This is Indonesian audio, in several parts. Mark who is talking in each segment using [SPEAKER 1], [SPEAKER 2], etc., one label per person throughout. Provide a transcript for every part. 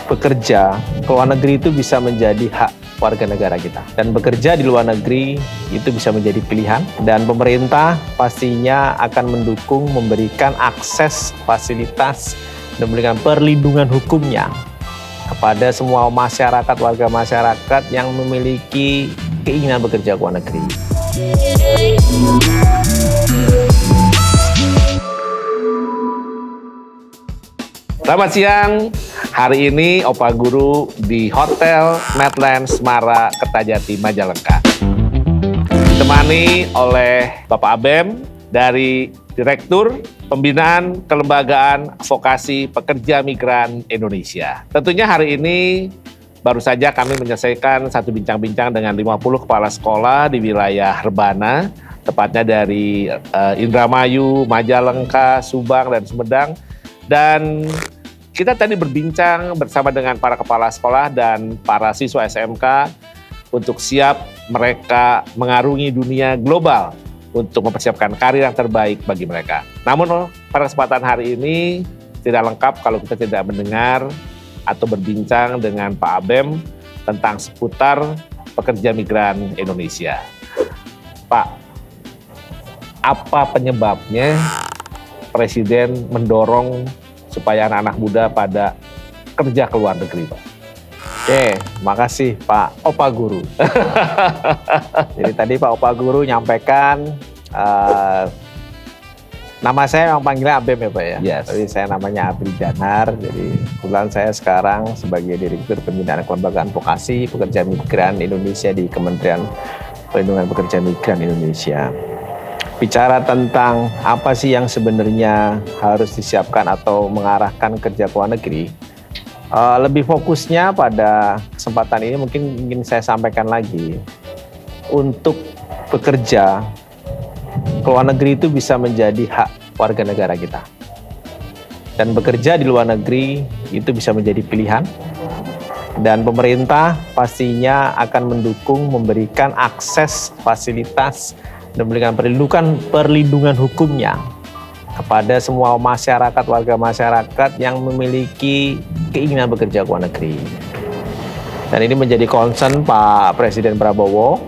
[SPEAKER 1] bekerja ke luar negeri itu bisa menjadi hak warga negara kita. Dan bekerja di luar negeri itu bisa menjadi pilihan. Dan pemerintah pastinya akan mendukung, memberikan akses, fasilitas, dan memberikan perlindungan hukumnya kepada semua masyarakat, warga masyarakat yang memiliki keinginan bekerja ke luar negeri.
[SPEAKER 2] Selamat siang, hari ini Opa Guru di Hotel Medland Smara Kertajati Majalengka. Ditemani oleh Bapak Abem dari Direktur Pembinaan Kelembagaan Vokasi Pekerja Migran Indonesia. Tentunya hari ini baru saja kami menyelesaikan satu bincang-bincang dengan 50 kepala sekolah di wilayah Rebana, tepatnya dari Indramayu, Majalengka, Subang, dan Sumedang. Dan kita tadi berbincang bersama dengan para kepala sekolah dan para siswa SMK untuk siap mereka mengarungi dunia global untuk mempersiapkan karir yang terbaik bagi mereka. Namun pada kesempatan hari ini tidak lengkap kalau kita tidak mendengar atau berbincang dengan Pak Abem tentang seputar pekerja migran Indonesia. Pak, apa penyebabnya Presiden mendorong supaya anak-anak muda pada kerja ke luar negeri, Pak?
[SPEAKER 1] Oke, makasih Pak Opa Guru. Jadi tadi Pak Opa Guru nyampaikan, nama saya memang panggilan Abem ya Pak ya?
[SPEAKER 2] Yes.
[SPEAKER 1] Jadi saya namanya Abri Janar, jadi kebetulan saya sekarang sebagai Direktur Pembinaan Kelembagaan Vokasi Pekerja Migran Indonesia di Kementerian Perlindungan Pekerja Migran Indonesia. Bicara tentang apa sih yang sebenarnya harus disiapkan atau mengarahkan kerja ke luar negeri, lebih fokusnya pada kesempatan ini mungkin ingin saya sampaikan lagi, untuk bekerja ke luar negeri itu bisa menjadi hak warga negara kita. Dan bekerja di luar negeri itu bisa menjadi pilihan. Dan pemerintah pastinya akan mendukung, memberikan akses, fasilitas, dan memberikan perlindungan hukumnya kepada semua masyarakat, warga masyarakat yang memiliki keinginan bekerja ke luar negeri. Dan ini menjadi concern Pak Presiden Prabowo.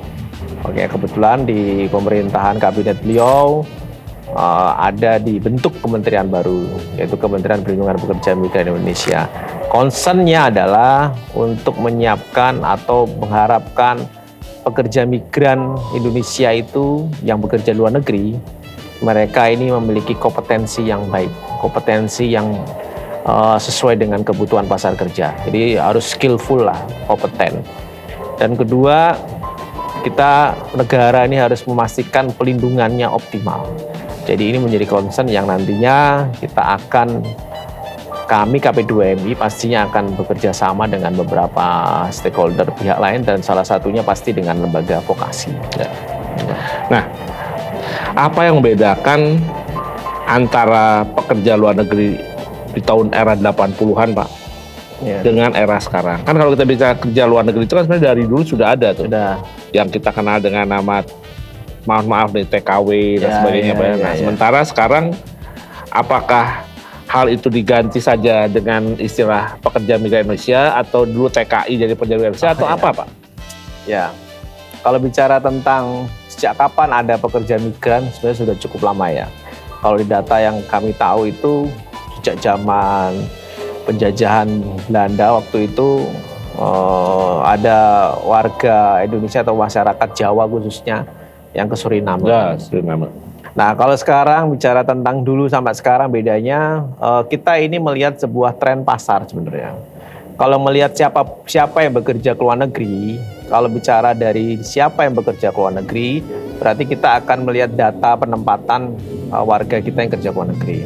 [SPEAKER 1] Oke, kebetulan di pemerintahan kabinet beliau ada dibentuk kementerian baru, yaitu Kementerian Perlindungan Pekerja Migran Indonesia. Concernnya adalah untuk menyiapkan atau mengharapkan pekerja migran Indonesia itu yang bekerja di luar negeri, mereka ini memiliki kompetensi yang baik, kompetensi yang sesuai dengan kebutuhan pasar kerja. Jadi harus skillful lah, kompeten. Dan kedua, kita negara ini harus memastikan pelindungannya optimal. Jadi ini menjadi concern yang nantinya kami KP2MI pastinya akan bekerja sama dengan beberapa stakeholder pihak lain dan salah satunya pasti dengan lembaga vokasi.
[SPEAKER 2] Nah, apa yang membedakan antara pekerja luar negeri di tahun era 80-an, Pak,
[SPEAKER 1] Ya.
[SPEAKER 2] dengan era sekarang? Kan kalau kita bicara kerja luar negeri itu kan sebenarnya dari dulu sudah ada tuh.
[SPEAKER 1] Sudah.
[SPEAKER 2] Yang kita kenal dengan nama, maaf nih, TKW dan sebagainya, Pak. Nah,
[SPEAKER 1] ya.
[SPEAKER 2] sementara sekarang apakah hal itu diganti saja dengan istilah pekerja migran Indonesia atau dulu TKI jadi pekerja migran Indonesia atau apa, Pak?
[SPEAKER 1] Ya, kalau bicara tentang sejak kapan ada pekerja migran sebenarnya sudah cukup lama ya. Kalau di data yang kami tahu itu sejak zaman penjajahan Belanda waktu itu ada warga Indonesia atau masyarakat Jawa khususnya yang ke Suriname.
[SPEAKER 2] Ya, Suriname.
[SPEAKER 1] Nah, kalau sekarang bicara tentang dulu sampai sekarang bedanya, kita ini melihat sebuah tren pasar sebenarnya. Kalau melihat siapa yang bekerja ke luar negeri, kalau bicara dari siapa yang bekerja ke luar negeri, berarti kita akan melihat data penempatan warga kita yang kerja ke luar negeri.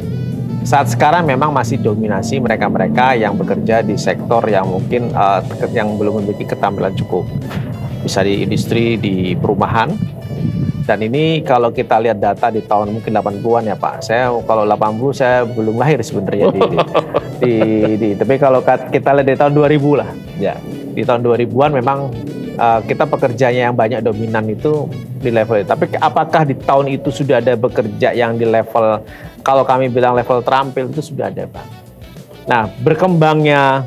[SPEAKER 1] Saat sekarang memang masih dominasi mereka-mereka yang bekerja di sektor yang mungkin yang belum memiliki keterampilan cukup. Bisa di industri, di perumahan. Dan ini kalau kita lihat data di tahun mungkin 80-an ya Pak. Saya kalau 80 saya belum lahir sebenarnya tapi kalau kita lihat di tahun 2000 lah. Ya, di tahun 2000-an memang kita pekerjanya yang banyak dominan itu di level itu. Tapi apakah di tahun itu sudah ada bekerja yang di level, kalau kami bilang level terampil, itu sudah ada Pak. Nah, berkembangnya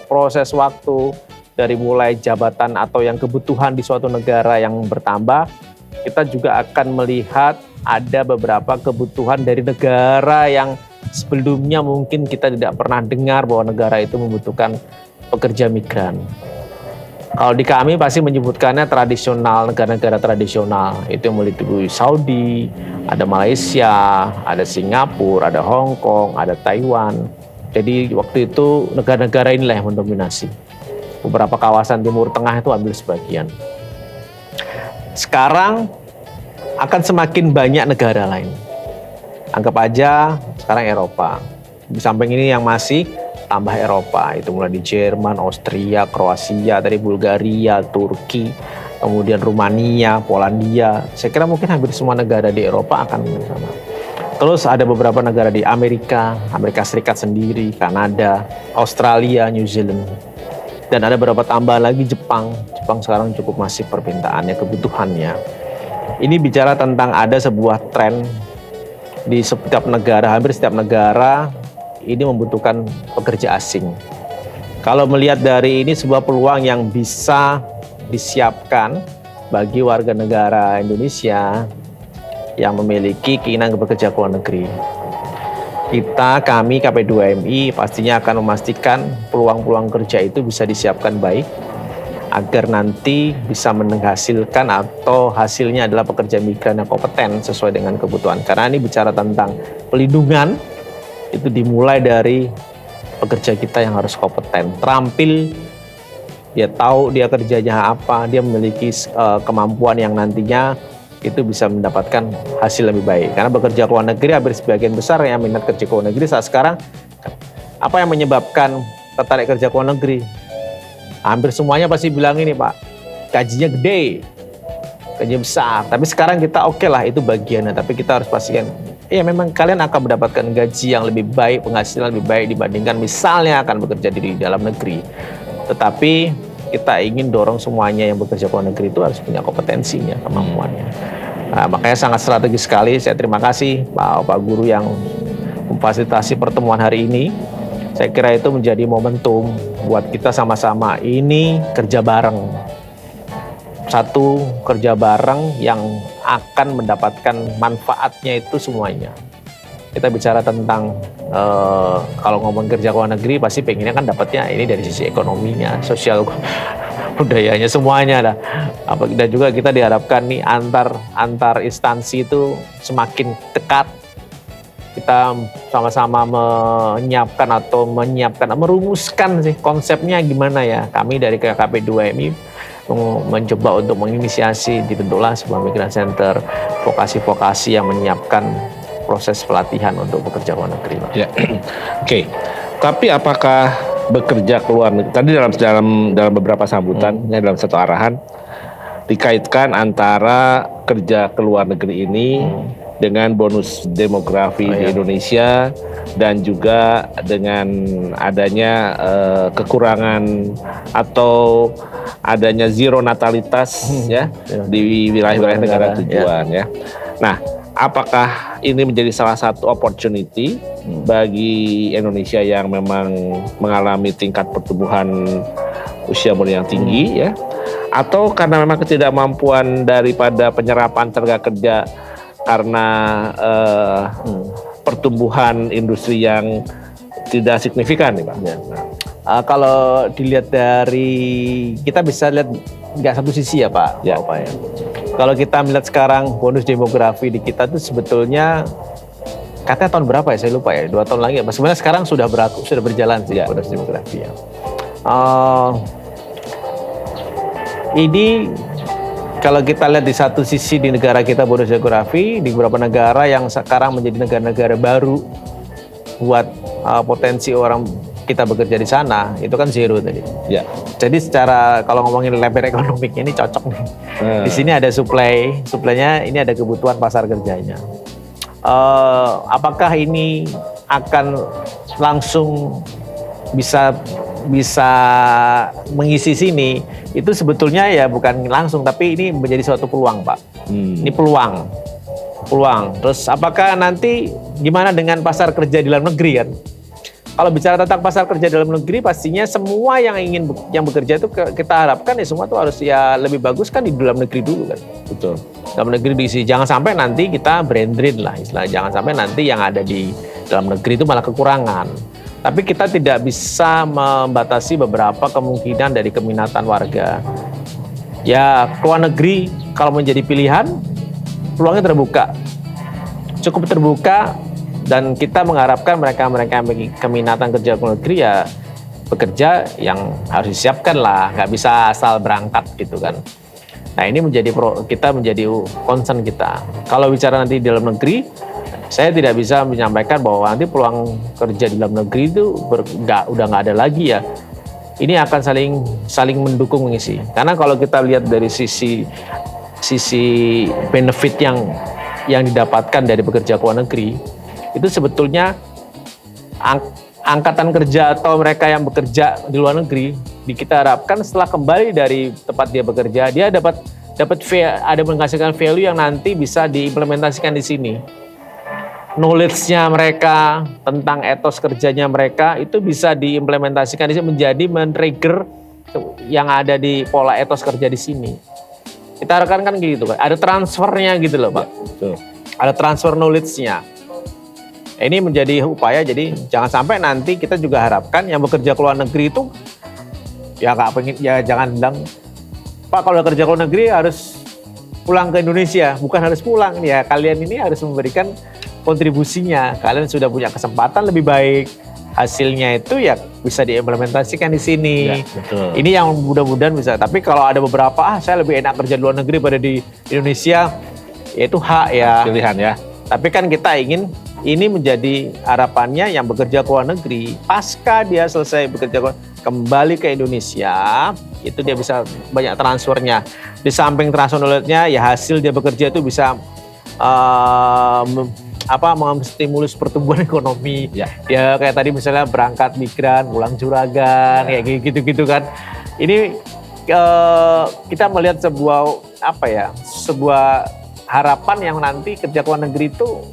[SPEAKER 1] proses waktu dari mulai jabatan atau yang kebutuhan di suatu negara yang bertambah, kita juga akan melihat ada beberapa kebutuhan dari negara yang sebelumnya mungkin kita tidak pernah dengar bahwa negara itu membutuhkan pekerja migran. Kalau di kami pasti menyebutkannya tradisional, negara-negara tradisional. Itu yang meliputi Saudi, ada Malaysia, ada Singapura, ada Hong Kong, ada Taiwan. Jadi waktu itu negara-negara inilah yang mendominasi. Beberapa kawasan Timur Tengah itu ambil sebagian. Sekarang akan semakin banyak negara lain. Anggap aja sekarang Eropa. Di samping ini yang masih tambah Eropa, itu mulai di Jerman, Austria, Kroasia, dari Bulgaria, Turki, kemudian Rumania, Polandia. Saya kira mungkin hampir semua negara di Eropa akan sama. Terus ada beberapa negara di Amerika Serikat sendiri, Kanada, Australia, New Zealand. Dan ada beberapa tambahan lagi Jepang. Jepang sekarang cukup masif permintaannya, kebutuhannya. Ini bicara tentang ada sebuah tren di setiap negara, hampir setiap negara ini membutuhkan pekerja asing. Kalau melihat dari ini sebuah peluang yang bisa disiapkan bagi warga negara Indonesia yang memiliki keinginan bekerja ke luar negeri. Kami KP2MI pastinya akan memastikan peluang-peluang kerja itu bisa disiapkan baik agar nanti bisa menghasilkan atau hasilnya adalah pekerja migran yang kompeten sesuai dengan kebutuhan. Karena ini bicara tentang pelindungan, itu dimulai dari pekerja kita yang harus kompeten, terampil, dia tahu dia kerjanya apa, dia memiliki kemampuan yang nantinya itu bisa mendapatkan hasil lebih baik. Karena bekerja ke luar negeri hampir sebagian besar yang minat kerja ke luar negeri saat sekarang, apa yang menyebabkan tertarik kerja ke luar negeri? Hampir semuanya pasti bilang ini Pak, gajinya gede, gajinya besar. Tapi sekarang kita oke lah itu bagiannya, tapi kita harus pastikan ya memang kalian akan mendapatkan gaji yang lebih baik, penghasilan lebih baik dibandingkan misalnya akan bekerja di dalam negeri. Tetapi kita ingin dorong semuanya yang bekerja ke luar negeri itu harus punya kompetensinya, kemampuannya. Nah, makanya sangat strategis sekali. Saya terima kasih Pak Guru yang memfasilitasi pertemuan hari ini. Saya kira itu menjadi momentum buat kita sama-sama ini kerja bareng. Satu kerja bareng yang akan mendapatkan manfaatnya itu semuanya. Kita bicara tentang kalau ngomong kerja ke luar negeri pasti pengennya kan dapatnya ini dari sisi ekonominya, sosial budayanya semuanya dah. Dan juga kita diharapkan nih antar instansi itu semakin dekat. Kita sama-sama merumuskan sih konsepnya gimana ya. Kami dari KP2MI mencoba untuk menginisiasi dibentuklah sebuah migran center vokasi-vokasi yang menyiapkan proses pelatihan untuk bekerja luar negeri.
[SPEAKER 2] Ya. Oke. Tapi apakah bekerja ke luar negeri tadi dalam beberapa sambutan dalam satu arahan dikaitkan antara kerja ke luar negeri ini dengan bonus demografi di Indonesia dan juga dengan adanya kekurangan atau adanya zero natalitas ya di wilayah-wilayah negara tujuan ya. Nah, apakah ini menjadi salah satu opportunity bagi Indonesia yang memang mengalami tingkat pertumbuhan usia muda yang tinggi ya, atau karena memang ketidakmampuan daripada penyerapan tenaga kerja karena pertumbuhan industri yang tidak signifikan nih Pak?
[SPEAKER 1] Ya. Kalau dilihat dari, kita bisa lihat nggak satu sisi ya Pak.
[SPEAKER 2] Ya.
[SPEAKER 1] Pak, ya. Kalau kita melihat sekarang bonus demografi di kita itu sebetulnya katanya tahun berapa ya, saya lupa ya, 2 tahun lagi ya. Sebenarnya sekarang sudah berjalan sih bonus demografi ya. Ini kalau kita lihat di satu sisi di negara kita bonus demografi, di beberapa negara yang sekarang menjadi negara-negara baru buat potensi orang kita bekerja di sana itu kan zero tadi.
[SPEAKER 2] Ya.
[SPEAKER 1] Jadi secara kalau ngomongin lebar ekonomiknya ini cocok nih. Di sini ada supply-nya ini ada kebutuhan pasar kerjanya. Apakah ini akan langsung bisa mengisi sini? Itu sebetulnya ya bukan langsung, tapi ini menjadi suatu peluang Pak. Ini peluang. Terus apakah nanti gimana dengan pasar kerja di dalam negeri kan? kalau bicara tentang pasar kerja dalam negeri, pastinya semua yang yang bekerja itu kita harapkan ya semua tuh harus ya lebih bagus kan di dalam negeri dulu kan.
[SPEAKER 2] Betul.
[SPEAKER 1] Dalam negeri diisi. Jangan sampai nanti kita brain drain lah istilah. Jangan sampai nanti yang ada di dalam negeri itu malah kekurangan. Tapi kita tidak bisa membatasi beberapa kemungkinan dari keminatan warga. Ya keluar negeri kalau menjadi pilihan, peluangnya terbuka. Cukup terbuka. Dan kita mengharapkan mereka-mereka yang keminatan kerja ke luar negeri ya bekerja yang harus disiapkan lah, nggak bisa asal berangkat gitu kan. Nah ini kita menjadi concern kita. Kalau bicara nanti di dalam negeri, saya tidak bisa menyampaikan bahwa nanti peluang kerja di dalam negeri itu udah nggak ada lagi ya. Ini akan saling mendukung mengisi. Karena kalau kita lihat dari sisi benefit yang didapatkan dari bekerja ke luar negeri, itu sebetulnya angkatan kerja atau mereka yang bekerja di luar negeri, kita harapkan setelah kembali dari tempat dia bekerja, dia dapat ada menghasilkan value yang nanti bisa diimplementasikan di sini. Knowledge-nya mereka tentang etos kerjanya mereka itu bisa diimplementasikan di sini menjadi men-trigger yang ada di pola etos kerja di sini. Kita harapkan kan gitu kan, ada transfernya gitu loh Pak.
[SPEAKER 2] Betul.
[SPEAKER 1] Ada transfer knowledge-nya. Ini menjadi upaya, jadi jangan sampai nanti kita juga harapkan yang bekerja ke luar negeri itu ya nggak pengen, ya jangan bilang Pak kalau kerja ke luar negeri harus pulang ke Indonesia, bukan harus pulang ya, kalian ini harus memberikan kontribusinya, kalian sudah punya kesempatan lebih baik, hasilnya itu ya bisa diimplementasikan di sini.
[SPEAKER 2] Ya, betul.
[SPEAKER 1] Ini yang mudah-mudahan bisa. Tapi kalau ada beberapa saya lebih enak kerja di luar negeri pada di Indonesia, ya itu hak ya.
[SPEAKER 2] Pilihan ya.
[SPEAKER 1] Tapi kan kita ingin ini menjadi harapannya yang bekerja ke luar negeri, pasca dia selesai bekerja kembali ke Indonesia, itu dia bisa banyak transfernya. Di samping transfer knowledge-nya, ya hasil dia bekerja itu bisa menstimulus pertumbuhan ekonomi.
[SPEAKER 2] Ya.
[SPEAKER 1] Ya kayak tadi misalnya berangkat migran, pulang juragan, kayak gitu-gitu kan. Ini kita melihat sebuah harapan yang nanti kerja ke luar negeri itu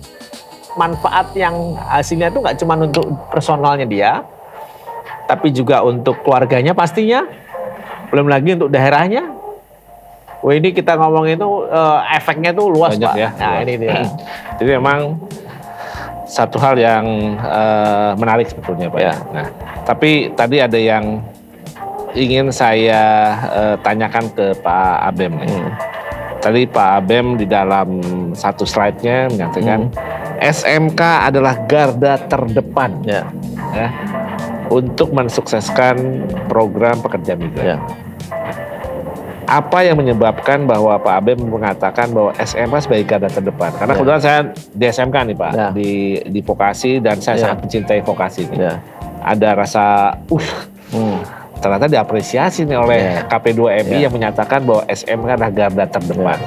[SPEAKER 1] manfaat yang hasilnya itu nggak cuma untuk personalnya dia, tapi juga untuk keluarganya pastinya, belum lagi untuk daerahnya. Wah ini kita ngomong itu efeknya itu luas
[SPEAKER 2] banyak,
[SPEAKER 1] Pak.
[SPEAKER 2] Ya,
[SPEAKER 1] nah
[SPEAKER 2] luas.
[SPEAKER 1] Ini dia.
[SPEAKER 2] Jadi memang satu hal yang menarik sebetulnya Pak.
[SPEAKER 1] Ya.
[SPEAKER 2] Nah, tapi tadi ada yang ingin saya tanyakan ke Pak Abem nih. Tadi Pak Abem di dalam satu slide-nya menyatakan SMK adalah garda terdepan ya, untuk mensukseskan program pekerja migran.
[SPEAKER 1] Ya.
[SPEAKER 2] Apa yang menyebabkan bahwa Pak Abem mengatakan bahwa SMK sebagai garda terdepan? Karena kebetulan saya di SMK nih Pak, di vokasi, dan saya sangat mencintai vokasi nih.
[SPEAKER 1] Ya.
[SPEAKER 2] Ada rasa, ternyata diapresiasi nih oleh KP2MI yang menyatakan bahwa SMK adalah garda terdepan.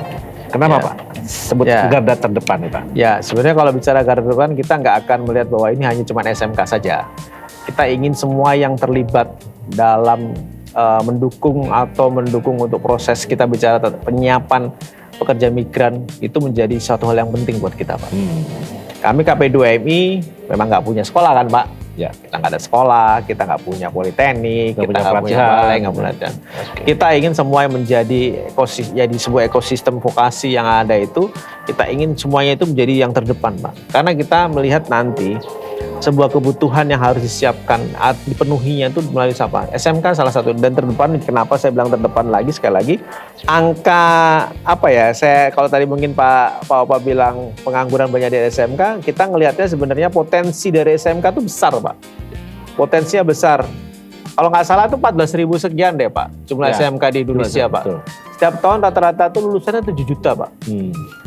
[SPEAKER 2] Kenapa Pak sebut garda terdepan nih Pak? Ya
[SPEAKER 1] sebenarnya kalau bicara garda terdepan kita nggak akan melihat bahwa ini hanya cuma SMK saja. Kita ingin semua yang terlibat dalam mendukung untuk proses kita bicara penyiapan pekerja migran itu menjadi suatu hal yang penting buat kita Pak. Kami KP2MI memang nggak punya sekolah kan Pak. Ya, kita nggak ada sekolah, kita nggak punya politeknik, kita nggak punya balai, nggak punya dan kita ingin semua yang menjadi sebuah ekosistem vokasi yang ada itu, kita ingin semuanya itu menjadi yang terdepan Pak. Karena kita melihat nanti sebuah kebutuhan yang harus disiapkan, dipenuhinya itu melalui siapa? SMK salah satu dan terdepan. Kenapa saya bilang terdepan lagi sekali lagi? Angka saya kalau tadi mungkin Pak Opa bilang pengangguran banyak di SMK, kita ngelihatnya sebenarnya potensi dari SMK itu besar Pak. Potensinya besar. Kalau nggak salah itu 14.000 sekian deh Pak jumlah SMK di Indonesia Pak.
[SPEAKER 2] Betul.
[SPEAKER 1] Setiap tahun rata-rata tuh lulusannya 7 juta Pak.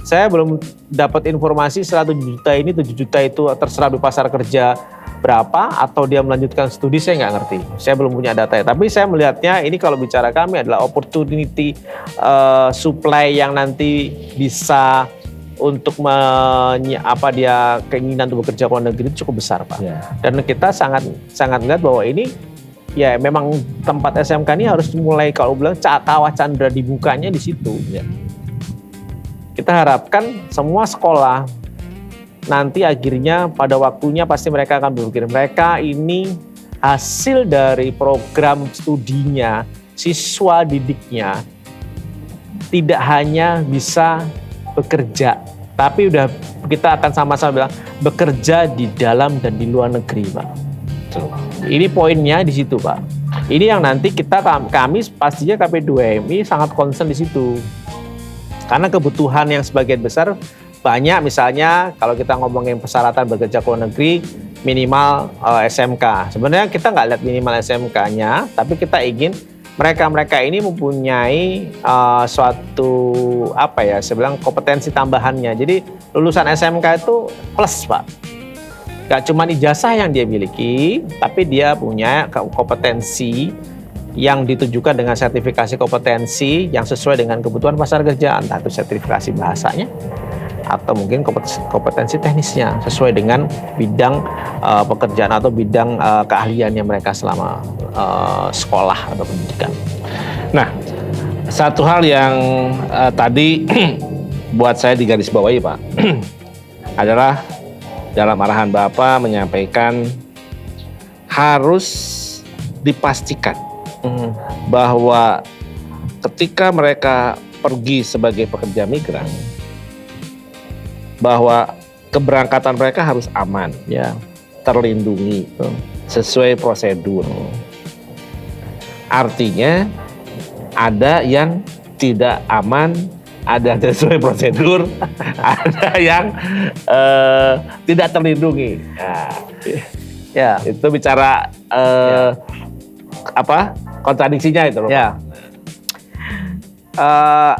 [SPEAKER 1] Saya belum dapat informasi setelah 7 juta ini, 7 juta itu terserap di pasar kerja berapa atau dia melanjutkan studi, saya nggak ngerti. Saya belum punya data ya. Tapi saya melihatnya ini kalau bicara kami adalah opportunity supply yang nanti bisa untuk keinginan untuk bekerja ke luar negeri itu cukup besar Pak. Dan kita sangat melihat bahwa ini ya memang tempat SMK ini harus mulai kalau bilang kawah Candra dibukanya di situ. Ya. Kita harapkan semua sekolah nanti akhirnya pada waktunya pasti mereka akan berpikir mereka ini hasil dari program studinya, siswa didiknya tidak hanya bisa bekerja, tapi udah kita akan sama-sama bilang bekerja di dalam dan di luar negeri, Pak. Ini poinnya di situ, Pak. Ini yang nanti kami pastinya KP2MI sangat concern di situ. Karena kebutuhan yang sebagian besar banyak, misalnya kalau kita ngomongin persyaratan bekerja ke luar negeri minimal SMK. Sebenarnya kita nggak lihat minimal SMK-nya, tapi kita ingin mereka ini mempunyai suatu saya bilang kompetensi tambahannya. Jadi lulusan SMK itu plus, Pak. Gak cuma ijazah yang dia miliki, tapi dia punya kompetensi yang ditujukan dengan sertifikasi kompetensi yang sesuai dengan kebutuhan pasar kerja, entah itu sertifikasi bahasanya atau mungkin kompetensi teknisnya sesuai dengan bidang pekerjaan atau bidang keahliannya mereka selama sekolah atau pendidikan.
[SPEAKER 2] Nah, satu hal yang tadi buat saya digarisbawahi, Pak, adalah dalam arahan Bapak menyampaikan harus dipastikan bahwa ketika mereka pergi sebagai pekerja migran, bahwa keberangkatan mereka harus aman,
[SPEAKER 1] Ya,
[SPEAKER 2] terlindungi, sesuai prosedur. Artinya ada yang tidak aman, ada sesuai prosedur, ada yang tidak terlindungi. Nah,
[SPEAKER 1] ya,
[SPEAKER 2] itu bicara kontradiksinya itu loh.
[SPEAKER 1] ya.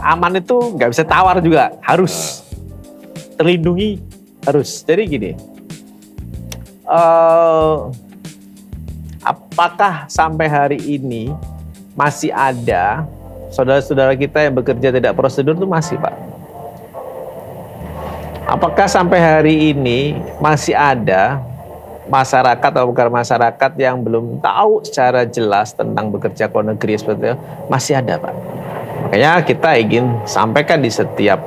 [SPEAKER 1] Aman itu nggak bisa tawar juga, harus terlindungi, harus. Jadi gini, apakah sampai hari ini masih ada saudara-saudara kita yang bekerja tidak prosedur itu masih, Pak? Apakah sampai hari ini masih ada masyarakat atau bukan masyarakat yang belum tahu secara jelas tentang bekerja ke luar negeri seperti itu? Masih ada, Pak. Makanya kita ingin sampaikan di setiap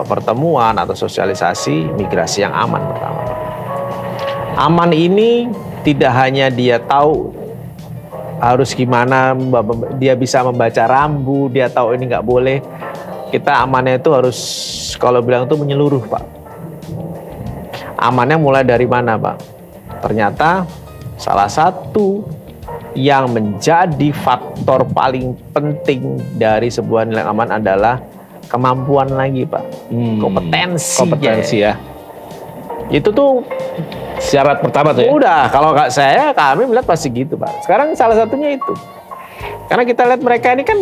[SPEAKER 1] pertemuan atau sosialisasi migrasi yang aman pertama. Aman ini tidak hanya dia tahu harus gimana, dia bisa membaca rambu, dia tahu ini nggak boleh. Kita amannya itu harus, kalau bilang itu menyeluruh, Pak. Amannya mulai dari mana, Pak? Ternyata salah satu yang menjadi faktor paling penting dari sebuah nilai aman adalah kemampuan lagi, Pak. Kompetensi
[SPEAKER 2] ya. Itu tuh syarat pertama tuh ya?
[SPEAKER 1] Udah, kalau kami melihat pasti gitu, Pak. Sekarang salah satunya itu. Karena kita lihat mereka ini kan,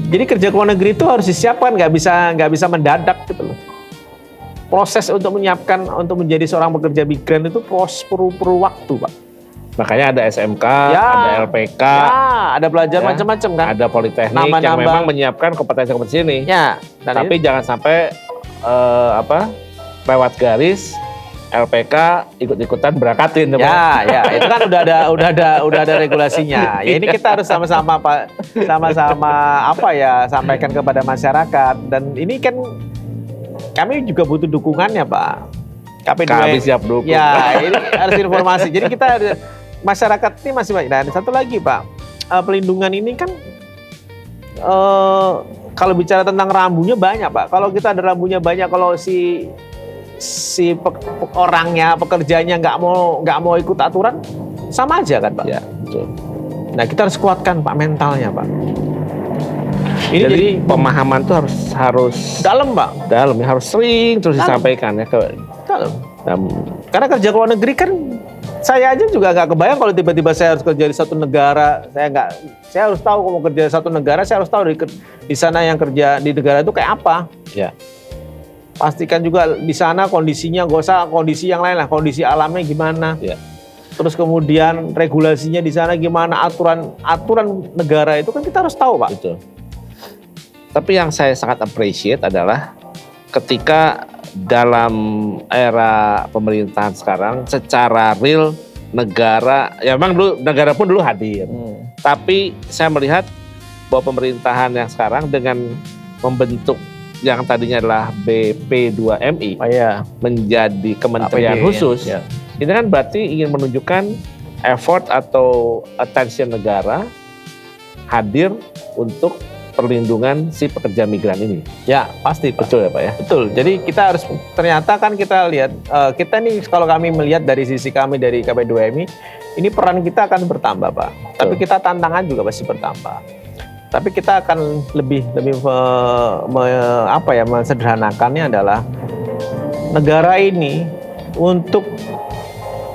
[SPEAKER 1] jadi kerja ke luar negeri itu harus disiapkan, nggak bisa mendadak gitu loh. Proses untuk menyiapkan untuk menjadi seorang pekerja migran itu perlu waktu, Pak.
[SPEAKER 2] Makanya ada SMK,
[SPEAKER 1] Ya,
[SPEAKER 2] ada LPK,
[SPEAKER 1] ada belajar macam-macam kan.
[SPEAKER 2] ada politeknik yang memang menyiapkan kompetensi ini.
[SPEAKER 1] Ya, dan
[SPEAKER 2] tapi jangan sampai lewat garis LPK ikut-ikutan berangkatin.
[SPEAKER 1] Ya, itu kan udah ada regulasinya. Ya ini kita harus sama-sama sampaikan kepada masyarakat, dan ini kan kami juga butuh dukungannya, Pak.
[SPEAKER 2] Kami siap dukung.
[SPEAKER 1] Ya, ini harus informasi. Jadi kita masyarakat ini masih banyak. Dan satu lagi, Pak, pelindungan ini kan kalau bicara tentang rambunya banyak, Pak. Kalau kita ada rambunya banyak, kalau si orangnya, pekerjanya nggak mau ikut aturan, sama aja kan, Pak?
[SPEAKER 2] Ya, betul.
[SPEAKER 1] Nah, kita harus kuatkan, Pak, mentalnya, Pak.
[SPEAKER 2] Ini jadi pemahaman tuh harus
[SPEAKER 1] dalam, Pak.
[SPEAKER 2] Dalam, ya, harus sering terus disampaikan ya ke
[SPEAKER 1] dalam. Karena kerja ke luar negeri kan, saya aja juga nggak kebayang kalau tiba-tiba saya harus kerja di satu negara. Saya harus tahu kalau mau kerja di satu negara, saya harus tahu di sana yang kerja di negara itu kayak apa.
[SPEAKER 2] Ya.
[SPEAKER 1] Pastikan juga di sana kondisinya, nggak usah kondisi yang lain lah, kondisi alamnya gimana.
[SPEAKER 2] Ya.
[SPEAKER 1] Terus kemudian regulasinya di sana gimana, aturan negara itu kan kita harus tahu, Pak.
[SPEAKER 2] Betul. Tapi yang saya sangat appreciate adalah ketika dalam era pemerintahan sekarang secara real negara, ya memang negara pun dulu hadir. Tapi saya melihat bahwa pemerintahan yang sekarang dengan membentuk yang tadinya adalah BP2MI
[SPEAKER 1] Oh iya.
[SPEAKER 2] menjadi kementerian
[SPEAKER 1] APD,
[SPEAKER 2] khusus,
[SPEAKER 1] ya.
[SPEAKER 2] ini kan berarti ingin menunjukkan effort atau attention negara hadir untuk perlindungan si pekerja migran ini.
[SPEAKER 1] Ya, pasti Pak.
[SPEAKER 2] Betul ya Pak ya?
[SPEAKER 1] Betul. Jadi kita harus, ternyata kan kita lihat, kita nih kalau kami melihat dari sisi kami dari KP2MI, ini peran kita akan bertambah Pak. Tapi kita tantangan juga pasti bertambah. Tapi kita akan lebih mensederhanakannya adalah negara ini untuk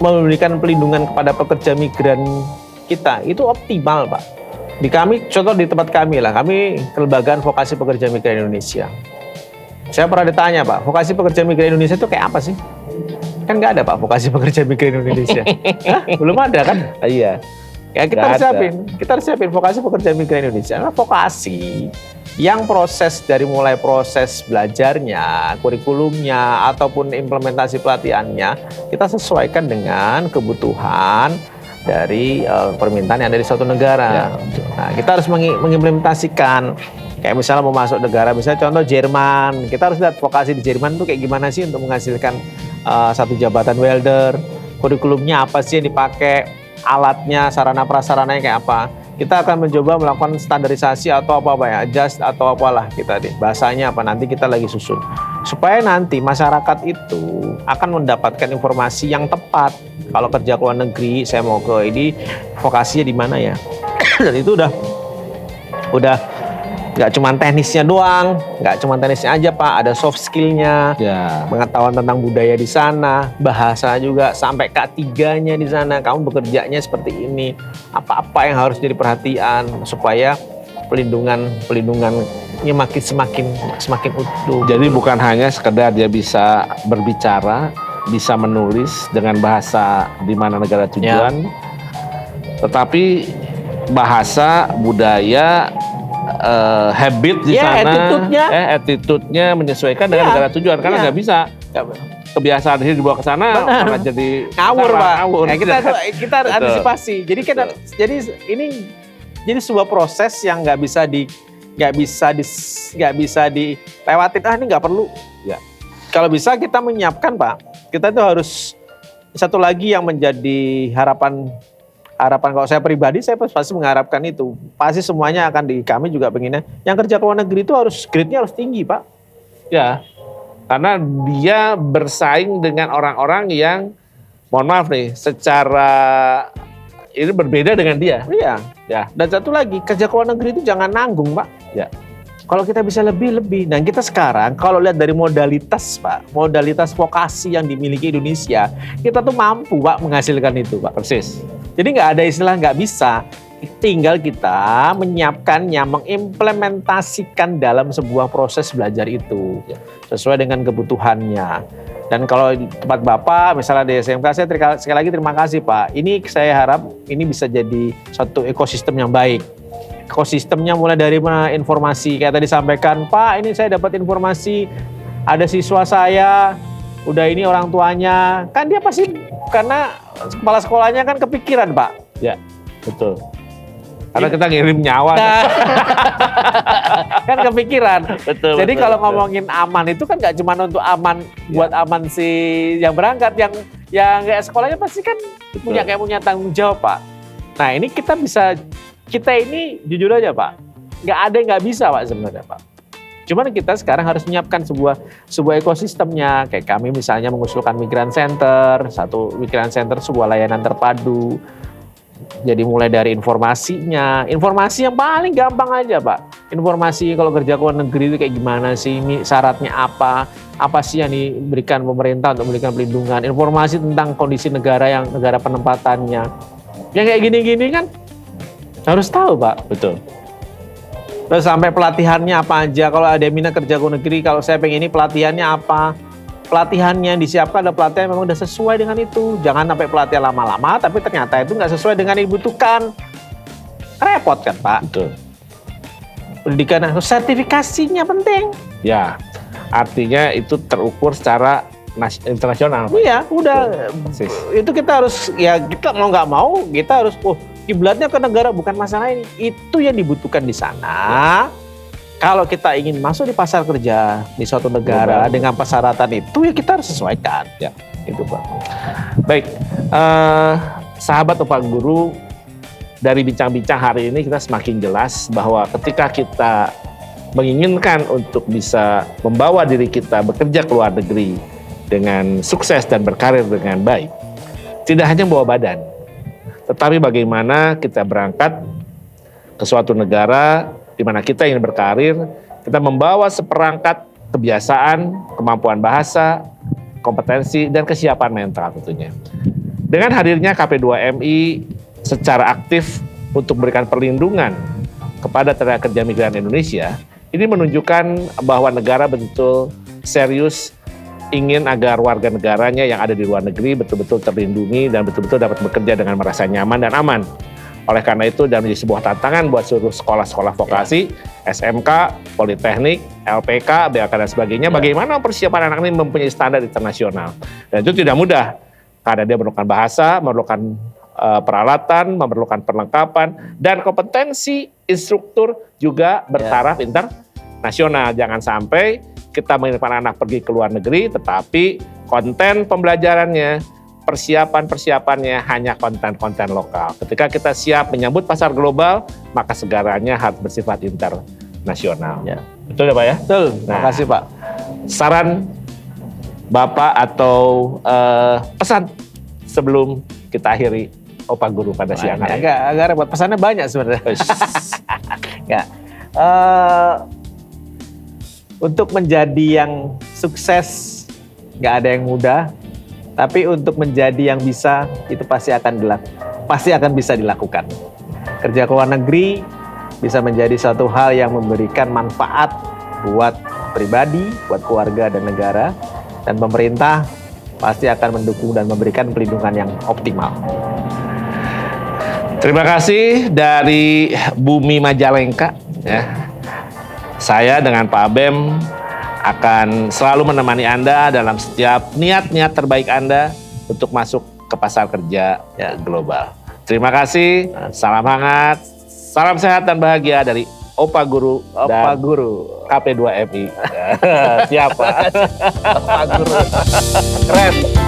[SPEAKER 1] memberikan pelindungan kepada pekerja migran kita itu optimal Pak. Di kami, contoh di tempat kami lah, kami Kelembagaan Vokasi Pekerja Migran Indonesia. Saya pernah ditanya Pak, vokasi pekerja migran Indonesia itu kayak apa sih? Kan nggak ada Pak vokasi pekerja migran Indonesia. Hah? Belum ada kan?
[SPEAKER 2] Iya.
[SPEAKER 1] Ya kita harus siapin vokasi pekerja migran Indonesia. Nah, vokasi yang dari mulai proses belajarnya, kurikulumnya, ataupun implementasi pelatihannya, kita sesuaikan dengan kebutuhan dari permintaan yang ada di suatu negara.
[SPEAKER 2] Ya.
[SPEAKER 1] Nah, kita harus mengimplementasikan. Kayak misalnya mau masuk negara, misalnya contoh Jerman, kita harus lihat vokasi di Jerman itu kayak gimana sih untuk menghasilkan satu jabatan welder, kurikulumnya apa sih yang dipakai, alatnya, sarana prasarananya kayak apa. Kita akan mencoba melakukan standarisasi atau apa ya, adjust atau apalah kita deh. Bahasanya apa nanti kita lagi susun. Supaya nanti masyarakat itu akan mendapatkan informasi yang tepat. Kalau kerja ke luar negeri, saya mau ke ini, vokasinya di mana ya. Dan itu udah nggak cuma teknisnya doang, nggak cuma teknisnya aja Pak, ada soft skillnya,
[SPEAKER 2] Ya.
[SPEAKER 1] pengetahuan tentang budaya di sana, bahasa juga sampai K3-nya di sana. Kamu bekerjanya seperti ini, apa-apa yang harus jadi perhatian supaya pelindungannya semakin utuh.
[SPEAKER 2] Jadi bukan hanya sekedar dia bisa berbicara, bisa menulis dengan bahasa di mana negara tujuan, tetapi bahasa, budaya, habit di sana, attitude-nya menyesuaikan dengan negara tujuan. Karena nggak bisa kebiasaan hidup dibawa ke sana malah jadi
[SPEAKER 1] ngawur Pak.
[SPEAKER 2] Ngawur.
[SPEAKER 1] Ya, kita antisipasi. Jadi jadi sebuah proses yang nggak bisa dilewatin. Ini nggak perlu.
[SPEAKER 2] Ya.
[SPEAKER 1] Kalau bisa kita menyiapkan Pak. Kita itu harus satu lagi yang menjadi harapan kalau saya pribadi, saya pasti mengharapkan itu. Pasti semuanya akan kami juga pengennya. Yang kerja ke luar negeri itu grade-nya harus tinggi Pak.
[SPEAKER 2] Ya, karena dia bersaing dengan orang-orang yang, mohon maaf nih, secara ini berbeda dengan dia.
[SPEAKER 1] Iya.
[SPEAKER 2] Ya.
[SPEAKER 1] Dan satu lagi, kerja ke luar negeri itu jangan nanggung Pak.
[SPEAKER 2] Ya.
[SPEAKER 1] Kalau kita bisa lebih. Dan kita sekarang kalau lihat dari modalitas Pak, modalitas vokasi yang dimiliki Indonesia, kita tuh mampu Pak menghasilkan itu Pak.
[SPEAKER 2] Persis.
[SPEAKER 1] Jadi nggak ada istilah nggak bisa. Tinggal kita menyiapkannya, mengimplementasikan dalam sebuah proses belajar itu sesuai dengan kebutuhannya. Dan kalau di tempat Bapak, misalnya di SMK, saya sekali lagi terima kasih Pak. Ini saya harap ini bisa jadi suatu ekosistem yang baik. Ekosistemnya mulai dari informasi, kayak tadi sampaikan, Pak ini saya dapat informasi, ada siswa saya, udah ini orang tuanya, kan dia pasti, karena kepala sekolahnya kan kepikiran Pak.
[SPEAKER 2] Ya, betul. Karena kita ngirim nyawa.
[SPEAKER 1] Kan kepikiran.
[SPEAKER 2] Betul.
[SPEAKER 1] Jadi kalau ngomongin aman itu kan nggak cuma untuk aman, buat aman si yang berangkat, yang kayak sekolahnya pasti kan punya tanggung jawab Pak. Nah ini kita ini jujur aja Pak, nggak ada yang nggak bisa Pak sebenarnya Pak. Cuman kita sekarang harus menyiapkan sebuah ekosistemnya. Kayak kami misalnya mengusulkan Migran Center, satu Migran Center sebuah layanan terpadu. Jadi mulai dari informasinya, informasi yang paling gampang aja Pak. Informasi kalau kerja ke luar negeri itu kayak gimana sih, ini syaratnya apa sih yang diberikan pemerintah untuk memberikan pelindungan. Informasi tentang kondisi negara penempatannya. Yang kayak gini-gini kan harus tahu Pak.
[SPEAKER 2] Betul.
[SPEAKER 1] Terus sampai pelatihannya apa aja, kalau ada minat kerja ke luar negeri, kalau saya pengen ini pelatihannya apa. Pelatihannya disiapkan, ada pelatihan memang udah sesuai dengan itu. Jangan sampai pelatihan lama-lama, tapi ternyata itu nggak sesuai dengan yang dibutuhkan. Repot kan Pak?
[SPEAKER 2] Betul.
[SPEAKER 1] Pendidikan, sertifikasinya penting.
[SPEAKER 2] Ya, artinya itu terukur secara internasional.
[SPEAKER 1] Iya, udah.
[SPEAKER 2] Persis.
[SPEAKER 1] Itu kita harus, ya kita mau nggak mau, kita harus, kiblatnya ke negara, bukan masalah ini. Itu yang dibutuhkan di sana. kalau kita ingin masuk di pasar kerja di suatu negara dengan persyaratan itu, ya kita harus sesuaikan.
[SPEAKER 2] Ya.
[SPEAKER 1] Itu Pak.
[SPEAKER 2] Baik, sahabat Upah Guru, dari bincang-bincang hari ini kita semakin jelas bahwa ketika kita menginginkan untuk bisa membawa diri kita bekerja ke luar negeri dengan sukses dan berkarir dengan baik, tidak hanya bawa badan, tetapi bagaimana kita berangkat ke suatu negara di mana kita ingin berkarir, kita membawa seperangkat kebiasaan, kemampuan bahasa, kompetensi, dan kesiapan mental tentunya. Dengan hadirnya KP2MI secara aktif untuk memberikan perlindungan kepada tenaga kerja migran Indonesia, ini menunjukkan bahwa negara betul serius ingin agar warga negaranya yang ada di luar negeri betul-betul terlindungi dan betul-betul dapat bekerja dengan merasa nyaman dan aman. Oleh karena itu, dan menjadi sebuah tantangan buat seluruh sekolah-sekolah vokasi, SMK, Politeknik, LPK, BLK, dan sebagainya, bagaimana persiapan anak ini mempunyai standar internasional. Dan itu tidak mudah, karena dia memerlukan bahasa, memerlukan peralatan, memerlukan perlengkapan, dan kompetensi instruktur juga bertaraf internasional. Jangan sampai kita mengirimkan anak pergi ke luar negeri, tetapi konten pembelajarannya, persiapan-persiapannya hanya konten-konten lokal. Ketika kita siap menyambut pasar global, maka segalanya harus bersifat internasional.
[SPEAKER 1] Ya.
[SPEAKER 2] Betul ya Pak ya?
[SPEAKER 1] Betul, terima kasih Pak.
[SPEAKER 2] Saran Bapak atau pesan sebelum kita akhiri Upah Guru pada siang hari?
[SPEAKER 1] Agak repot, pesannya banyak sebenarnya. Ya. Untuk menjadi yang sukses, nggak ada yang mudah. Tapi untuk menjadi yang bisa, itu pasti akan bisa dilakukan. Kerja ke luar negeri bisa menjadi suatu hal yang memberikan manfaat buat pribadi, buat keluarga dan negara. Dan pemerintah pasti akan mendukung dan memberikan perlindungan yang optimal.
[SPEAKER 2] Terima kasih dari Bumi Majalengka. Ya. Saya dengan Pak Abem akan selalu menemani Anda dalam setiap niat-niat terbaik Anda untuk masuk ke pasar kerja global. Terima kasih, salam hangat, salam sehat dan bahagia dari Upah Guru dan KP2MI. Siapa?
[SPEAKER 1] Pak Guru.
[SPEAKER 2] Keren.